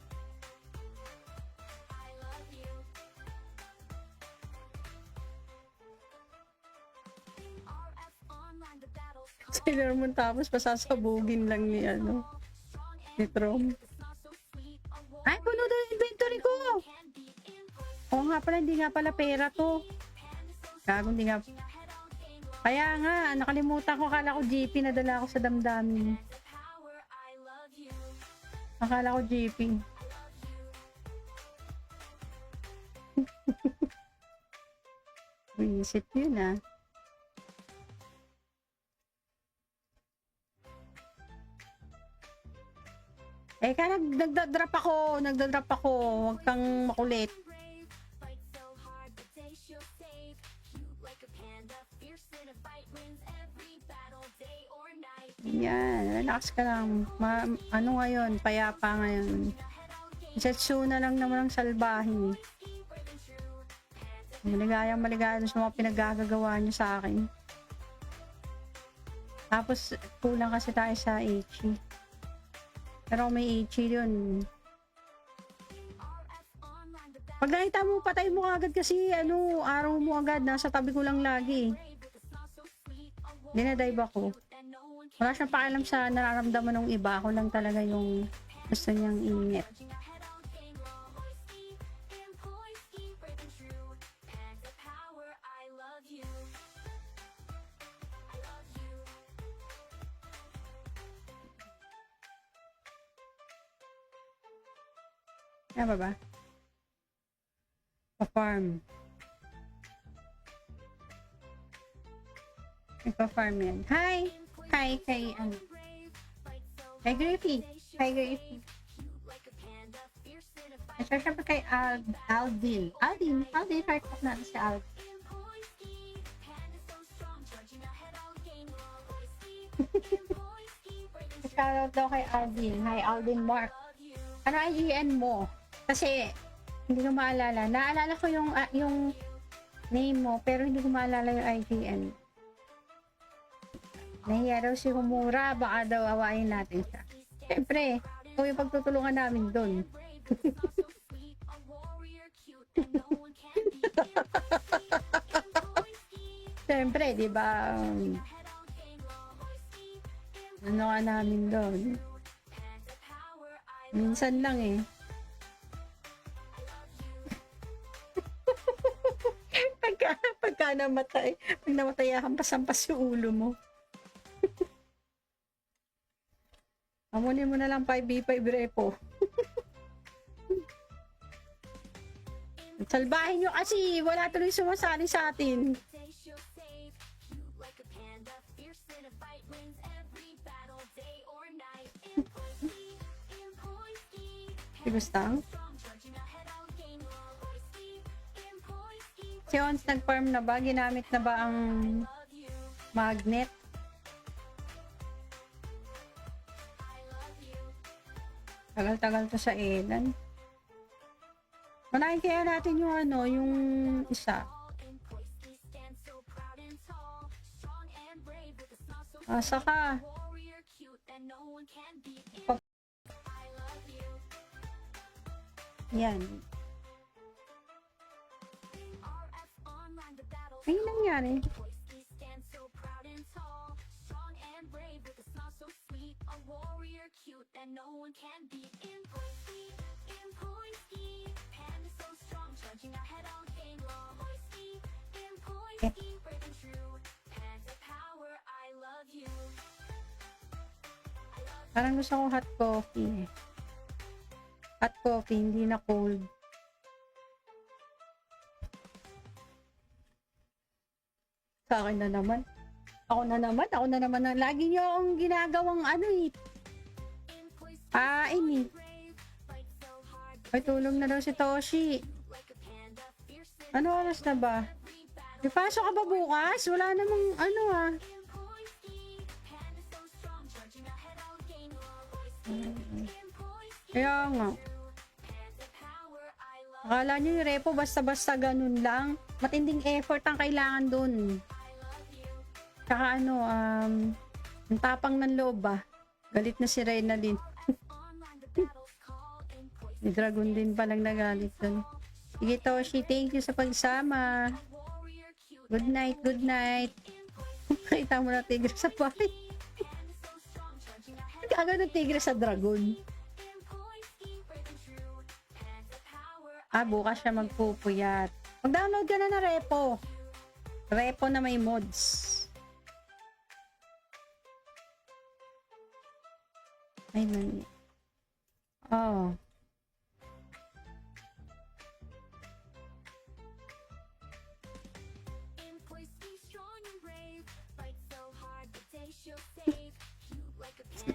Sailor Moon tapos pasasabugin lang ni ni Trom. Ay, puno na yung inventory ko! Oo nga pala, hindi nga pala pera to. Gago, hindi nga. Kaya nga, nakalimutan ko, akala ko GP, nadala ako sa damdamin. Akala ko GP. Visit yun ah. Nagda-drop ako. Huwag kang makulit. Yan, relax ka lang. Ano ngayon, payapa ngayon. Setsu na lang naman ang salbahe. Maligayang sa mga pinaggagawa niyo sa akin. Tapos, kulang kasi tayo sa Ichi. Pero may Ichi yun. Pag nakita mo, patay mo agad kasi araw mo agad. Nasa tabi ko lang lagi. Dinadive ako. Wala siyang pakialam sa nararamdaman ng iba. Ako lang talaga yung gusto niyang ingit. Ano ba? Pa-farm. Pa-farm yan. Hi! Hi, kay Hi, Griffy. Hi, Griffy. At syempre kay Aldin. Aldin, heart up natin si Aldin. Shoutout daw kay Aldin. Hi, Aldin Mark. Ano IGN mo? Kasi, hindi ko maalala. Naalala ko yung name mo, pero hindi ko maalala yung IGN. Nahiya daw si Humura, baka daw awayin natin siya. Siyempre, ito yung pagtutulungan namin doon. Siyempre, di ba? Ano ka namin doon? Minsan lang eh. Pagka namatay, pag namatay, hampas-hampas yung ulo mo. Amunin mo na lang 5v5 repo. Salbahin nyo kasi wala tuloy sumasali sa atin. Gustang? Si Ons nag-farm na ba? Ginamit na ba ang magnet? Tagal-tagal to sa Elan. Unahin kaya natin yung yung isa. Saka yan. Ay, nangyari. Parang gusto ko hot coffee. Hot coffee, hindi na cold. Sa akin na naman. Ako na naman. Lagi nyo akong ginagawang pain eh. Ay, tulong na daw si Toshi. Ano oras na ba? May pasok ka ba bukas? Wala namang Kaya nga. Akala nyo yung repo basta-basta ganun lang. Matinding effort ang kailangan dun. Tsaka ang tapang ng loob ba? Galit na si Reyna din. May dragon din palang nagalit dun. Sige Toshi, thank you sa pagsama. Good night. Kita mo na tigre sa bahay. Aga ng tigre sa dragon. Bukas siya magpupuyat. Mag-download ka na ng repo. Repo na may mods. Ay, mali. Oh.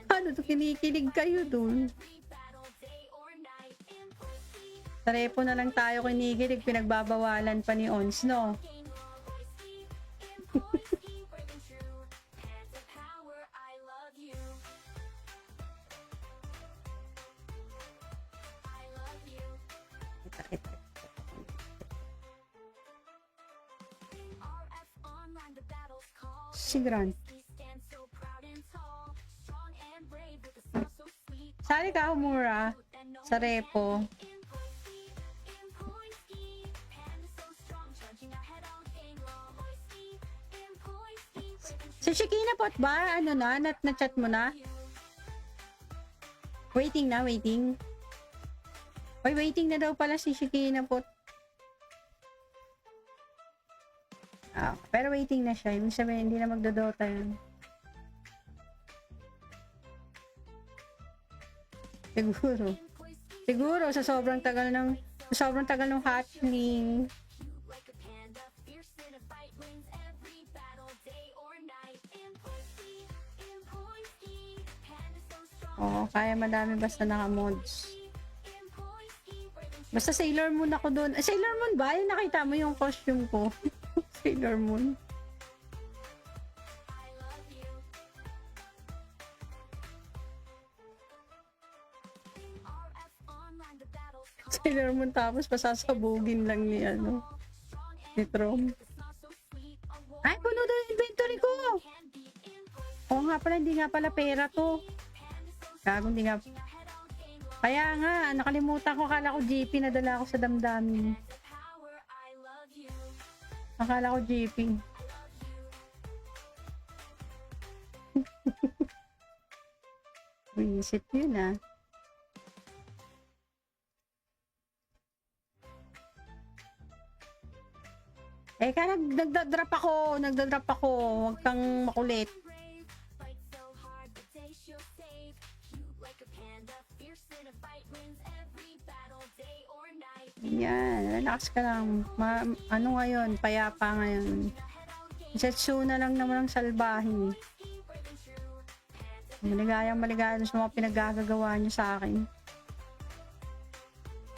Ano to, kinikilig kayo dun? Sa repo na lang tayo kinikilig, pinagbabawalan pa ni Ons, no? Si Grant. Sali ka, Humura, sa repo. Si Shikina Pot ba? Ano na? Na-chat mo na? Waiting na, waiting. Oy, waiting na daw pala si Shikina Pot. Pero waiting na siya. Ibig sabihin, hindi na magdodota yun. Siguro. Siguro, sa sobrang tagal ng hatchling. Oo, kaya madami basta naka-mods. Basta Sailor Moon ako doon. Sailor Moon ba? Yung nakita mo yung costume ko. Sailor Moon. Sailor Moon tapos pasasabugin lang ni ni Trom. Ay, puno daw yung inventory ko. Oo nga pala, hindi nga pala pera to. Gago, hindi nga. Kaya nga, nakalimutan ko, akala ko GP, nadala ko sa damdamin. Akala ko GP. Visit yun Kaya nagda-drop ako. Huwag kang makulit. Yan, relax ka lang. Ano ngayon? Payapa ngayon. Setsu na lang naman ang salbahe. Maligayang sa mga pinagagagawa niyo sa akin.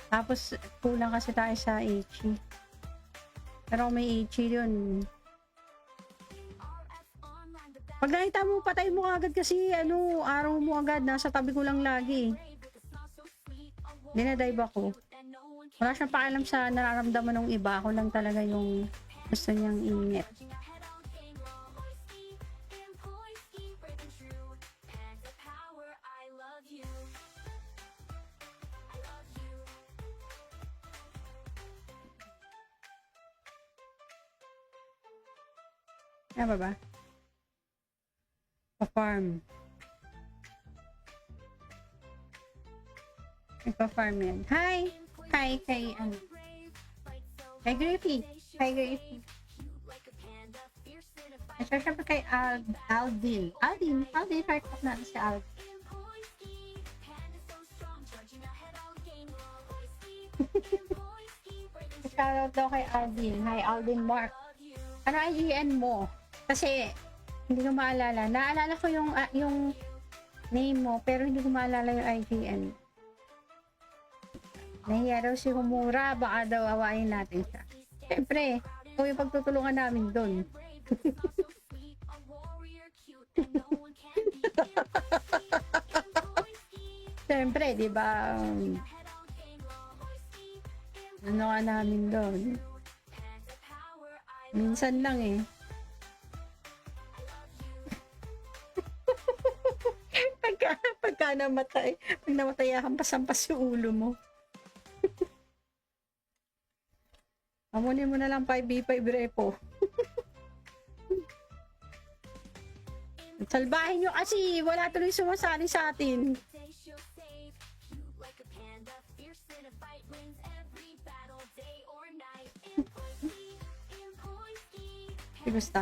Tapos, kulang kasi tayo sa Ichi. Pero kung may Ichi yun. Pag nakita mo, patay mo agad kasi araw mo agad. Nasa tabi ko lang lagi. Dinadive ako. Wala siyang pakialam sa nararamdaman ng iba. Ako lang talaga yung gusto niyang ingit. Ano ba? Pa-farm. Pa-farm yan. Hi! Hi, kay Griffy. Hi, Griffy. At syempre kay Aldin. Aldin, heart up natin si Aldin. Shoutout daw kay Aldin. Hi, Aldin Mark. Ano IGN mo? Kasi, hindi ko maalala. Naalala ko yung name mo, pero hindi ko maalala yung IGN. Nahiya daw si Humura, baka daw awayin natin siya. Siyempre, kung yung pagtutulungan namin doon. Siyempre, di ba? Ano ka namin doon? Minsan lang pagka namatay, pag namatay, hampas-hampas yung ulo mo. Amunin mo na lang 5v5 repo. Salbahin nyo kasi wala tuloy sumasali sa atin. Gusto?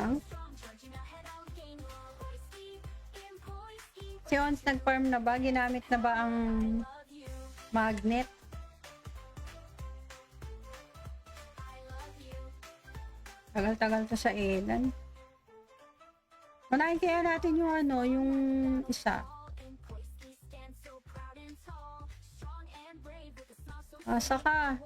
Si Ons nag-farm na ba? Ginamit na ba ang magnet? Tagal-tagal to sa ilan. Unahin kaya natin yung ano, yung isa. Saka